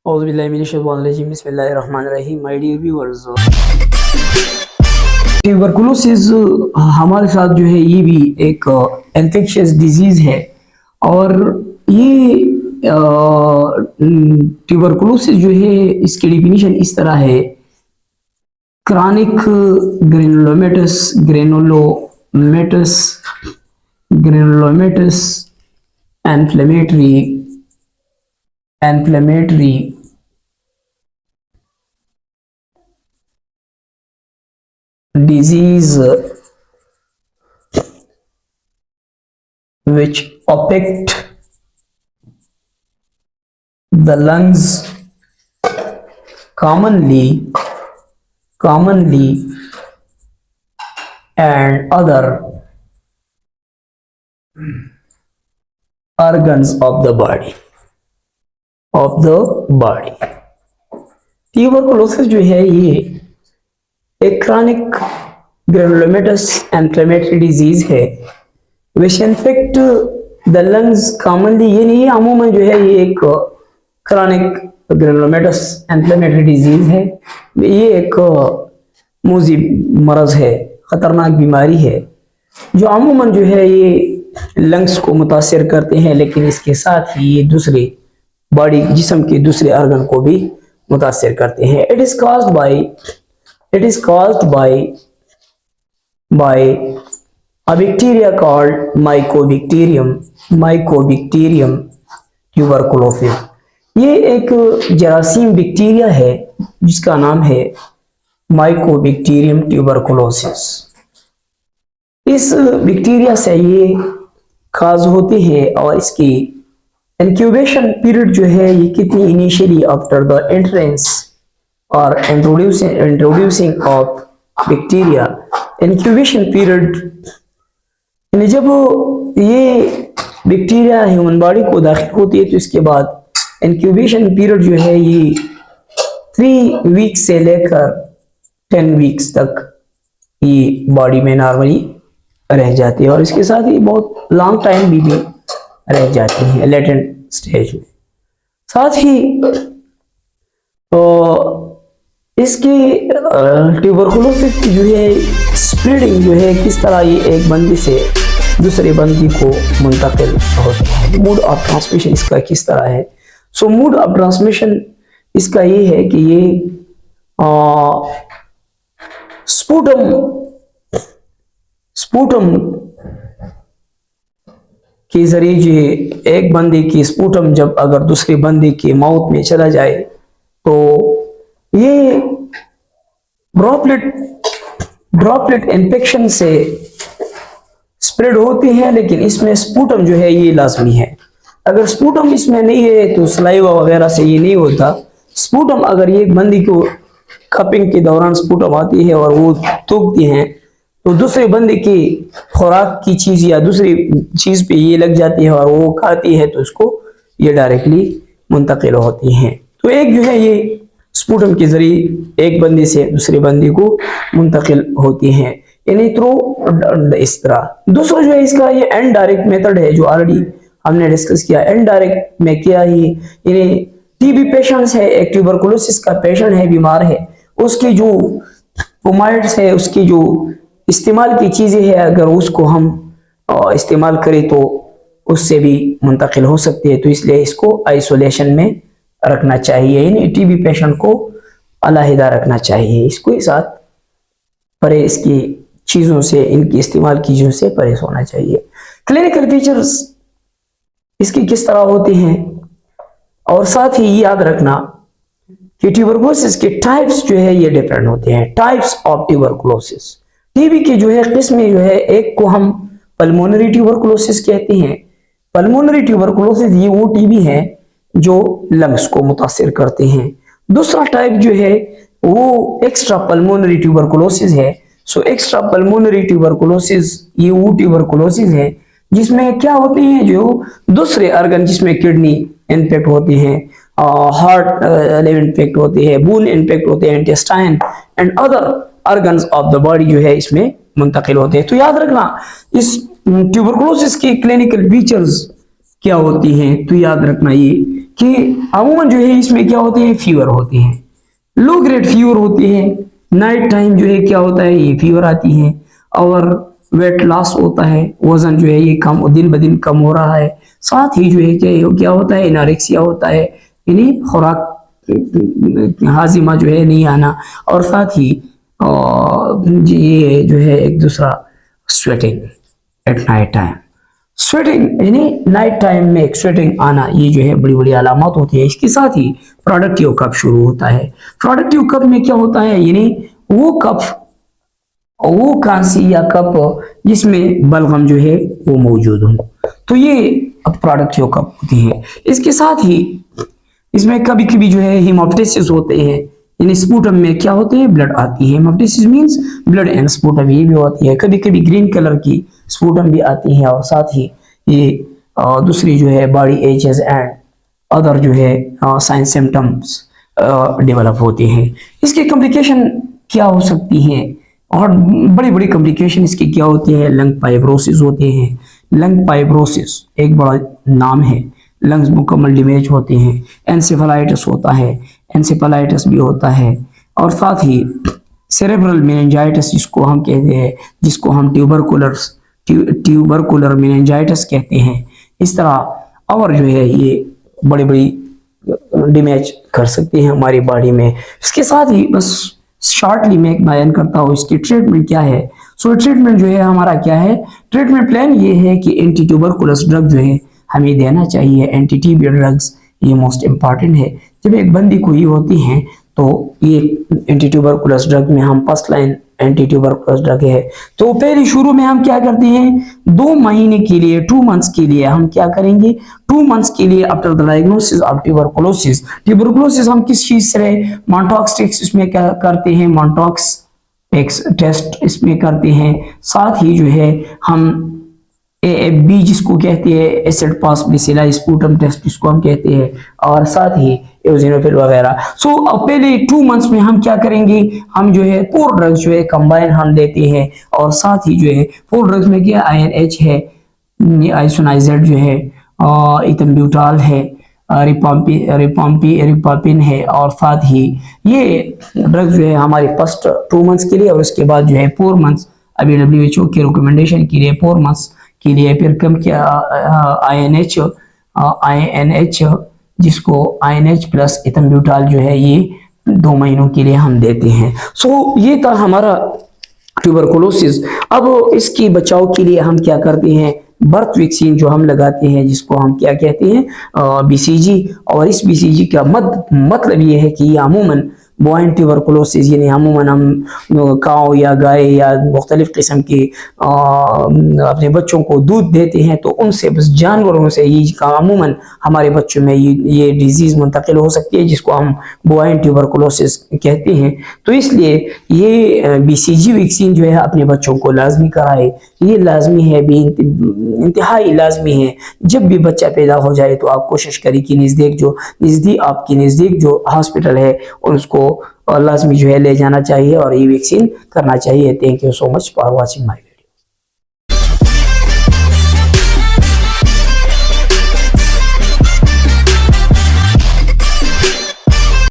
बिस्मिल्लाहिर्रहमानिर्रहीम। My dear viewers, tuberculosis हमारे साथ जो है ये भी एक इन्फेक्शियस डिजीज है। और ये ट्यूबरकुलोसिस जो है इसकी डेफिनेशन इस तरह है: chronic granulomatous inflammatory disease which affect the lungs, commonly and other organs of the body. Tuberculosis जो है ये एक क्रॉनिक ग्रेनुलोमेटस इन्फ्लेमेटरी डिजीज है विच इन्फेक्ट द लंग्स कॉमनली। ये नहीं है, अमूमन जो है ये एक क्रॉनिक ग्रेनुलोमेटस इन्फ्लेमेटरी डिजीज है। ये एक मूजी मरज है, खतरनाक बीमारी है जो अमूमन जो है ये लंग्स को मुतासिर करते हैं, लेकिन इसके साथ ही ये दूसरे बॉडी जिस्म के दूसरे ऑर्गन को भी मुतासिर करते हैं। It is caused by a bacteria called mycobacterium tuberculosis। ये एक जरासीम बैक्टीरिया है जिसका नाम है माइकोबैक्टीरियम ट्यूबरकुलोसिस। इस बैक्टीरिया से ये काज होते हैं और इसकी इंक्यूबेशन पीरियड जो है ये कितनी इनिशियली आफ्टर द एंट्रेंस और introducing of bacteria. Incubation period यानी जब ये बैक्टीरिया ह्यूमन बॉडी को दाखिल होती है तो इसके बाद इंक्यूबेशन पीरियड जो है ये 3 वीक्स से लेकर 10 वीक्स तक ये बॉडी में नॉर्मली रह जाती है और इसके साथ ही बहुत लॉन्ग टाइम भी रह जाती है लेटेंट स्टेज में। साथ ही तो इसकी ट्यूबरकुलोसिस की जो है स्प्रेडिंग जो है किस तरह ये एक बंदी से दूसरे बंदी को मुंतकिल होती है। मोड ऑफ ट्रांसमिशन इसका किस तरह है? सो मोड ऑफ ट्रांसमिशन इसका ये है कि ये स्पूटम के जरिए जो एक बंदे की स्पूटम जब अगर दूसरे बंदे के माउथ में चला जाए तो ये ड्रॉपलेट इन्फेक्शन से स्प्रेड होती है, लेकिन इसमें स्पूटम जो है ये लाजमी है। अगर स्पूटम इसमें नहीं है तो सलाइवा वगैरह से ये नहीं होता। स्पूटम अगर ये बंदी को कपिंग के दौरान स्पूटम आती है और वो थूकती हैं तो दूसरे बंदे की खुराक की चीज या दूसरी चीज पे ये लग जाती है और वो खाती है तो उसको ये डायरेक्टली मुंतकिल होती हैं। तो एक जो है ये स्पूटम के जरिए एक बंदे से दूसरे बंदे को मुंतकिल होती हैं, यानी थ्रू इस तरह। दूसरा जो है इसका ये इनडायरेक्ट मेथड है जो ऑलरेडी हमने डिस्कस किया। इनडायरेक्ट में किया ही यानी टीबी पेशेंट्स है, एक ट्यूबरकुलोसिस का पेशेंट है, बीमार है, उसकी जो पोमाइड्स है, उसकी जो इस्तेमाल की चीजें है, अगर उसको हम इस्तेमाल करें तो उससे भी मुंतकिल हो सकती है। तो इसलिए इसको आइसोलेशन में रखना चाहिए, यानी टीबी पेशेंट को अलहदा रखना चाहिए। इसको साथ परे इसकी चीजों से, इनकी इस्तेमाल की चीजों से परहेज होना चाहिए। क्लिनिकल फीचर्स इसकी किस तरह होते हैं और साथ ही याद रखना कि ट्यूबरकुलोसिस के टाइप्स जो है ये डिफरेंट होते हैं। टाइप्स ऑफ ट्यूबरकुलोसिस, टीबी की जो है किस्में जो है, एक को हम पल्मोनरी ट्यूबरकुलोसिस कहते हैं। पल्मोनरी ट्यूबरकुलोसिस ये वो टीबी है जो लंग्स को मुतासिर करते हैं। दूसरा टाइप जो है वो एक्स्ट्रा पल्मोनरी ट्यूबरकुलोसिस है। सो एक्स्ट्रा पल्मोनरी ट्यूबरकुलोसिस ये वो ट्यूबरकुलोसिस है जिसमें क्या होते हैं, जो दूसरे ऑर्गन जिसमें किडनी इन्फेक्ट होती हैं, हार्ट इन्फेक्ट होती है, बोन इन्फेक्ट होते हैं, intestine and other organs of the body जो है इसमें मुंतकिल होते हैं। तो याद रखना इस ट्यूबरकुलोसिस की क्लिनिकल फीचर्स क्या होती हैं। तो याद रखना ये कि अमूमन जो है इसमें क्या होते हैं, फीवर होते हैं, लो ग्रेड फीवर होती है। नाइट टाइम जो है क्या होता है, ये फीवर आती है और वेट लॉस होता है, वजन जो है ये कम दिन ब दिन कम हो रहा है। साथ ही जो है क्या होता है, एनोरेक्सिया होता है, यानी खुराक हाजिमा जो है नहीं आना। और साथ ही ये जो है एक दूसरा sweating at night time, sweating यानी नाइट टाइम में स्वेटिंग आना, ये जो है बड़ी बड़ी अलामत होती है। इसके साथ ही प्रोडक्टिव कफ शुरू होता है। प्रोडक्टिव कफ में क्या होता है, यानी वो कफ, वो खांसी या कफ जिसमें बलगम जो है वो मौजूद हो, तो ये अब प्रोडक्टिव कफ होती है। इसके साथ ही इसमें कभी कभी जो है हेमोप्टाइसिस होते हैं, यानी स्पूटम में क्या होते हैं, ब्लड आती है। Haemoptysis means blood and sputum, ये भी होती है। कभी कभी ग्रीन कलर की स्पूटम भी आती है। और साथ ही ये दूसरी जो है बॉडी एजेस एंड अदर जो है साइन सिम्टम्स डेवलप होते हैं। इसके कॉम्प्लिकेशन क्या हो सकती हैं, और बड़ी बड़ी कॉम्प्लिकेशन इसकी क्या होती है, लंग फाइब्रोसिस होते हैं। लंग फाइब्रोसिस एक बड़ा नाम है, लंग्स मुकम्मल डैमेज होते हैं। एनसेफेलाइटिस होता है, एनसेफेलाइटिस भी होता है। और साथ ही सेरेब्रल मेनिंजाइटिस जिसको हम कहते हैं, जिसको हम ट्यूबरकुलर मेनिंजाइटिस कहते हैं। इस तरह और जो है ये बड़ी बड़ी डैमेज कर सकते हैं हमारी बॉडी में। इसके साथ ही बस शॉर्टली मैं एक बयान करता हूँ इसकी ट्रीटमेंट क्या है। सो ट्रीटमेंट जो है हमारा क्या है, ट्रीटमेंट प्लान ये है कि एंटी ट्यूबरकुलस ड्रग जो है हमें देना चाहिए। एंटी टीबी ड्रग्स ये मोस्ट इम्पॉर्टेंट है। जब एक बंदी कोई होती है तो ये एंटी ट्यूबरकुलस ड्रग में हम first line anti tuberculous drug है। तो पहले शुरू में हम क्या करते हैं, 2 महीने के लिए, 2 मंथ्स के लिए हम क्या करेंगे, 2 मंथ्स के लिए after the diagnosis of tuberculosis. Tuberculosis हम किस चीज से, मॉन्टॉक्स टेस्ट इसमें क्या करते हैं, मॉन्टॉक्स टेस्ट इसमें करते हैं। साथ ही जो है हम AFB जिसको कहते हैं, एसिड पास बेसिलस स्पूटम टेस्ट जिसको हम कहते हैं, और साथ ही एओसिनोफिल वगैरह। सो पहले 2 मंथ्स में हम क्या करेंगे, हम जो है 4 ड्रग्स जो है कंबाइन हम देते हैं। और साथ ही जो है 4 ड्रग्स में क्या INH है, आइसोनाइजेड जो है, इथम्ब्यूटाल है, रिपम्पिन है। और साथ ही ये ड्रग्स जो है हमारे फर्स्ट 2 मंथ्स के लिए, और उसके बाद जो है 4 मंथ्स अभी WHO के रिकमेंडेशन के लिए 4 मंथ्स के लिए। फिर कम क्या INH जिसको INH प्लस इथम्ब्यूटाल जो है ये 2 महीनों के लिए हम देते हैं। सो ये था हमारा ट्यूबरकुलोसिस। अब इसकी बचाव के लिए हम क्या करते हैं, बर्थ वैक्सीन जो हम लगाते हैं जिसको हम क्या कहते हैं, BCG। और इस BCG का मतलब ये है कि ये अमूमन बॉयन ट्यूबरकुलोसिस, यानी अमूमन हम काऊ या गाय या मुख्तलिफ किस्म के अपने बच्चों को दूध देते हैं, तो उनसे बस जानवरों से ये अमूमन हमारे बच्चों में ये डिजीज मुंतकिल हो सकती है जिसको हम बॉयन ट्यूबरकुलोसिस कहते हैं। तो इसलिए ये BCG वैक्सीन जो है अपने बच्चों को लाजमी कराए, ये लाजमी है, इंतहाई लाजमी है। जब भी बच्चा पैदा हो जाए तो आप कोशिश करें कि आपकी नज़दीक जो हॉस्पिटल है उसको लाजमी जो है ले जाना चाहिए और ये वैक्सीन करना चाहिए। Thank you so much for watching my